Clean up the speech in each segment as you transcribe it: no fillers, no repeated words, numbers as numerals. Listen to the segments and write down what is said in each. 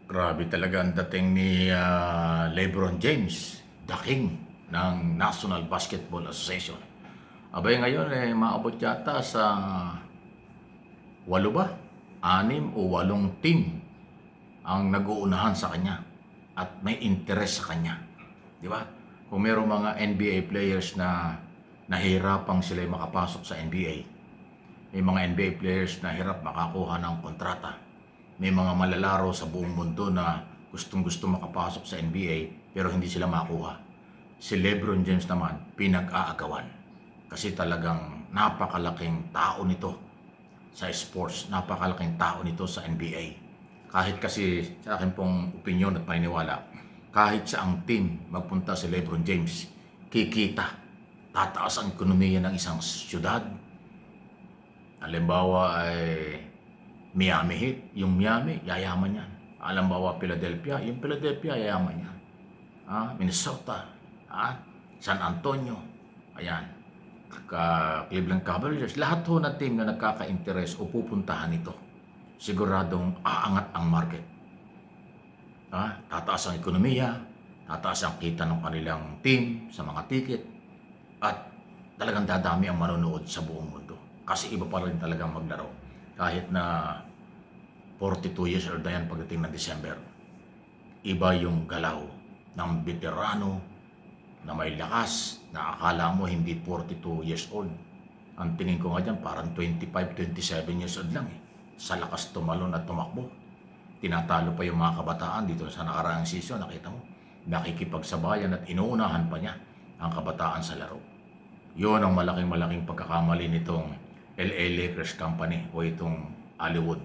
Grabe talaga ang dating ni LeBron James, the king ng National Basketball Association. Abay ngayon maabot yata sa walo ba? Anim o walong team ang nag-uunahan sa kanya at may interest sa kanya. Di ba? Kung mayroong mga NBA players na nahihirapang sila makapasok sa NBA, may mga NBA players na hirap makakuha ng kontrata. May mga malalaro sa buong mundo na gustong-gusto makapasok sa NBA pero hindi sila makuha. Si LeBron James naman, pinag-aagawan. Kasi talagang napakalaking tao nito sa sports. Napakalaking tao nito sa NBA. Kahit kasi sa akin pong opinion at paniniwala, kahit sa ang team magpunta si LeBron James, kikita, tataas ang ekonomiya ng isang syudad. Halimbawa ay Miami Heat, yung Miami, yayaman yan. Halimbawa Philadelphia, yung Philadelphia, yayaman yan. Minnesota, San Antonio, ayan. Cleveland Cavaliers, lahat ho na team na nagkaka-interest o pupuntahan ito, siguradong aangat ang market. Tataas ang ekonomiya, tataas ang kita ng kanilang team sa mga ticket, at talagang dadami ang manonood sa buong mundo. Kasi iba pa rin talagang maglaro. Kahit na 42 years old na yan pagdating ng December, iba yung galaw ng veterano na may lakas na akala mo hindi 42 years old. Ang tingin ko nga dyan, parang 25, 27 years old lang eh. Sa lakas tumalon at tumakbo. Tinatalo pa yung mga kabataan dito sa nakaraang season, nakita mo. Nakikipagsabayan at inuunahan pa niya ang kabataan sa laro. Yun ang malaking pagkakamali nitong LA Lakers Company o itong Hollywood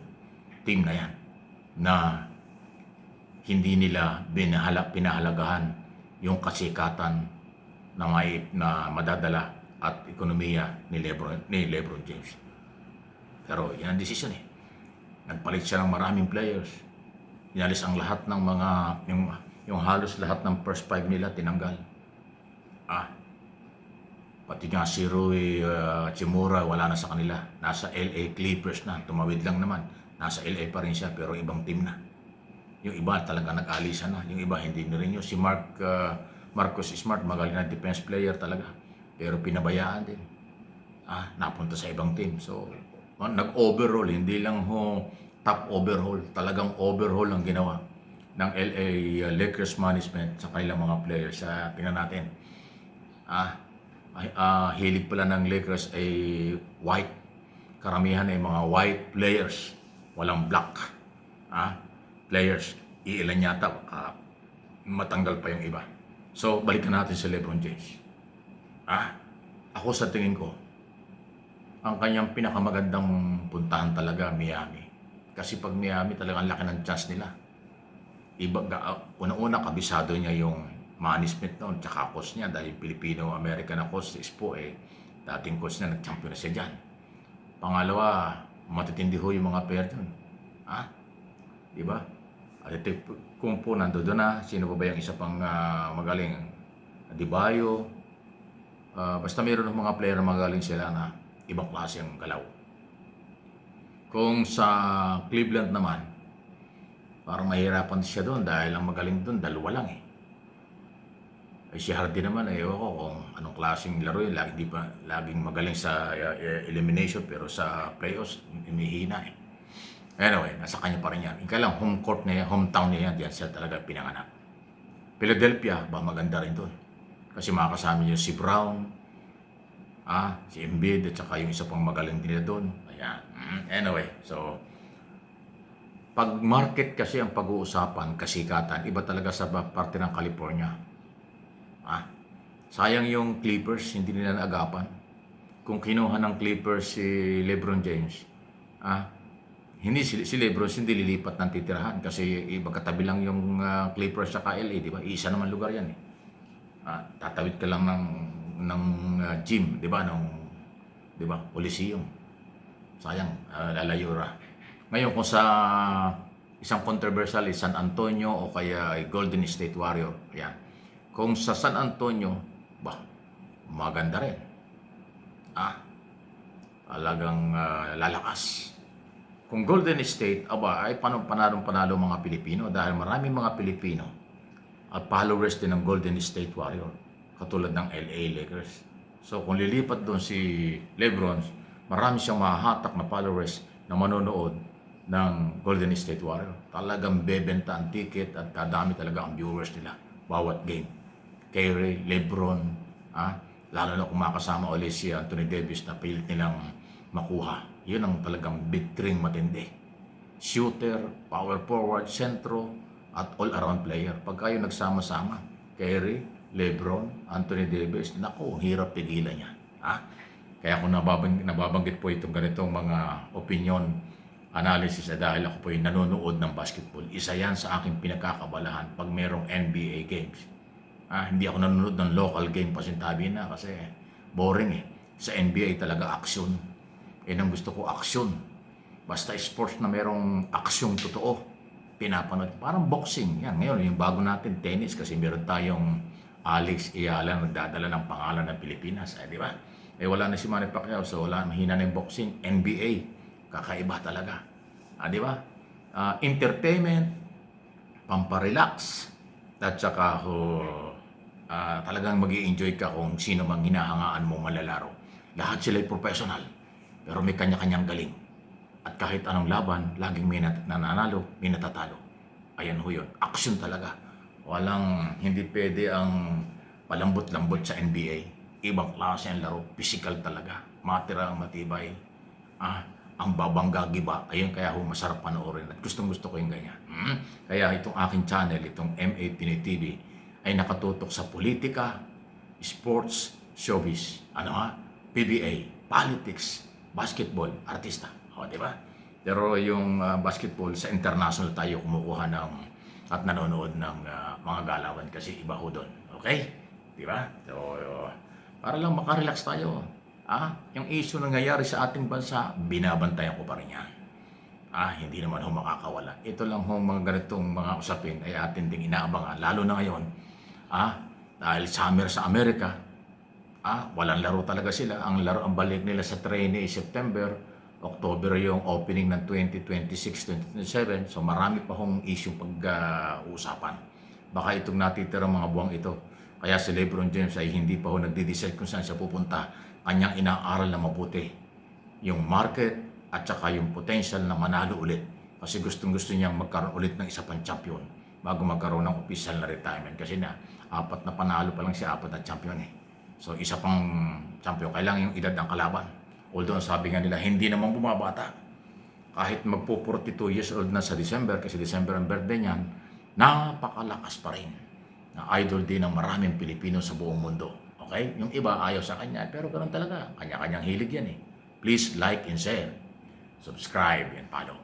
team na yan, na hindi nila pinahalagahan yung kasikatan na madadala at ekonomiya ni LeBron James. Pero yan ang desisyon eh. Nagpalit siya ng maraming players. Inalis ang lahat ng mga, yung halos lahat ng first five nila tinanggal. Pati nga si Rui Hachimura, wala na sa kanila. Nasa LA Clippers na, tumawid lang naman. Nasa LA pa rin siya pero ibang team na. Yung iba talaga nag-alisan na. Yung iba hindi na rin yun. Si Marcus Smart, magaling na defense player talaga. Pero pinabayaan din. Napunta sa ibang team. So, nag-overhaul. Hindi lang top overhaul. Talagang overhaul ang ginawa ng LA Lakers management sa kanilang mga players. Tingnan natin. Hilig pala ng Lakers ay white. Karamihan ay mga white players. Walang black players. Iilan yata, matanggal pa yung iba. So, balikan natin si LeBron James. Ako sa tingin ko, ang kanyang pinakamagandang puntahan talaga, Miami. Kasi pag Miami, talagang laki ng chance nila. Una-una, kabisado niya yung Manny Smith noon, tsaka coach niya, dahil Filipino-American na coach, si Ispo, dating coach niya, nag-champion na siya dyan. Pangalawa, matitindi ho yung mga player dyan. Diba? At kung po nandoon na, sino pa ba yung isa pang magaling? Adebayo. Basta mayroon ng mga player na magaling sila na ibang klase ang galaw. Kung sa Cleveland naman, parang mahirapan siya doon dahil ang magaling doon, dalawa lang eh. Si Hardy naman, ewan ko kung anong klaseng laro yun. Laging magaling sa elimination pero sa playoffs, humihina eh. Anyway, nasa kanya pa rin yan. Ika lang, hometown niya yan, diyan siya talaga pinanganak. Philadelphia, maganda rin doon. Kasi makakasama niyo si Brown, si Embiid, at saka yung isa pang magaling din na doon. Ayan. Anyway, so, pag market kasi ang pag-uusapan, kasikatan, iba talaga sa parte ng California. Sayang yung Clippers, hindi nila naagapan. Kung kinuha ng Clippers si LeBron James, hindi si LeBron hindi lilipat ng titirahan kasi magkatabi lang yung Clippers sa LA, di ba? Isa naman lugar yan eh. Tatawid ka lang ng gym, di ba? Di ba? Coliseum. Sayang, lalayura. Ngayon kung sa isang controversial San Antonio o kaya Golden State Warrior, yan. Kung sa San Antonio, maganda rin. Talagang lalakas. kung Golden State, aba, ay panalo mga Pilipino dahil maraming mga Pilipino at followers din ng Golden State Warrior, katulad ng LA Lakers. So kung lilipat doon si LeBron, marami siyang mahahatak na followers na manonood ng Golden State Warrior. Talagang bebenta ang ticket at dadami talaga ang viewers nila bawat game. Kyrie, LeBron, lalo na kung makasama ulit si Anthony Davis na pilit nilang makuha. Yun ang talagang big three matindi. Shooter, power forward, sentro, at all-around player. Pagka yung nagsama-sama, Kyrie, LeBron, Anthony Davis, naku, hirap tigilan niya. Kaya kung nababanggit po itong ganitong mga opinion analysis dahil ako po yung nanonood ng basketball, isa yan sa aking pinagkakabalahan pag merong NBA games. Hindi ako nanonood ng local game pasintabi na kasi boring eh. Sa NBA talaga action. Ang gusto ko action. Basta sports na merong aksyong totoo, pinapanood. Parang boxing. Yan, ngayon, yung bago natin, tennis, kasi meron tayong Alex Ayala nagdadala ng pangalan ng Pilipinas. Di ba? Wala na si Manny Pacquiao, so wala, mahina na yung boxing. NBA, kakaiba talaga. Di ba? Entertainment, pamparelax, at saka talagang mag-i-enjoy ka kung sino mang hinahangaan mo malalaro. Lahat sila'y professional, pero may kanya-kanyang galing. At kahit anong laban, laging may nananalo, may natatalo. Ayan ho yun. Action talaga. Hindi pwede ang palambot-lambot sa NBA. Ibang klase ang laro. Physical talaga. Matira ang matibay. Ang babangga giba. Ayun kaya ho masarap panoorin. At gustong-gusto ko yung ganyan. Kaya itong aking channel, itong MA Pinoy TV, ay nakatutok sa politika, sports, showbiz, PBA, politics, basketball, artista. Di ba? Pero yung basketball, sa international tayo kumukuha at nanonood ng mga galawan kasi iba ho doon. Okay? Di ba? So, para lang makarelax tayo. Yung issue na nangyayari sa ating bansa, binabantayan ko pa rin yan. Hindi naman ho makakawala. Ito lang ho mga ganitong mga usapin ay atin ding inaabangan. Lalo na ngayon, dahil summer sa Amerika, walang laro talaga sila. Ang balik nila sa trainee September, October yung opening ng 2026-2027. So marami pa hong issue pag-uusapan. Baka itong natitirang mga buwang ito. Kaya si LeBron James ay hindi pa ho nagde-decide kung saan siya pupunta. Kanyang inaaral na mabuti yung market at saka yung potential na manalo ulit. Kasi gustong-gusto niyang magkaroon ulit ng isa pang champion bago magkaroon ng official na retirement. Kasi 4 na panalo pa lang siya, 4 na champion eh. So isa pang champion, kailangan yung edad ng kalaban. Although sabi nga nila, hindi naman bumabata. Kahit magpo-42 years old na sa December, kasi December ang birthday niyan, napakalakas pa rin. Na idol din ng maraming Pilipino sa buong mundo. Okay? Yung iba ayaw sa kanya, pero ganoon talaga. Kanya-kanyang hilig yan eh. Please like and share, subscribe and follow.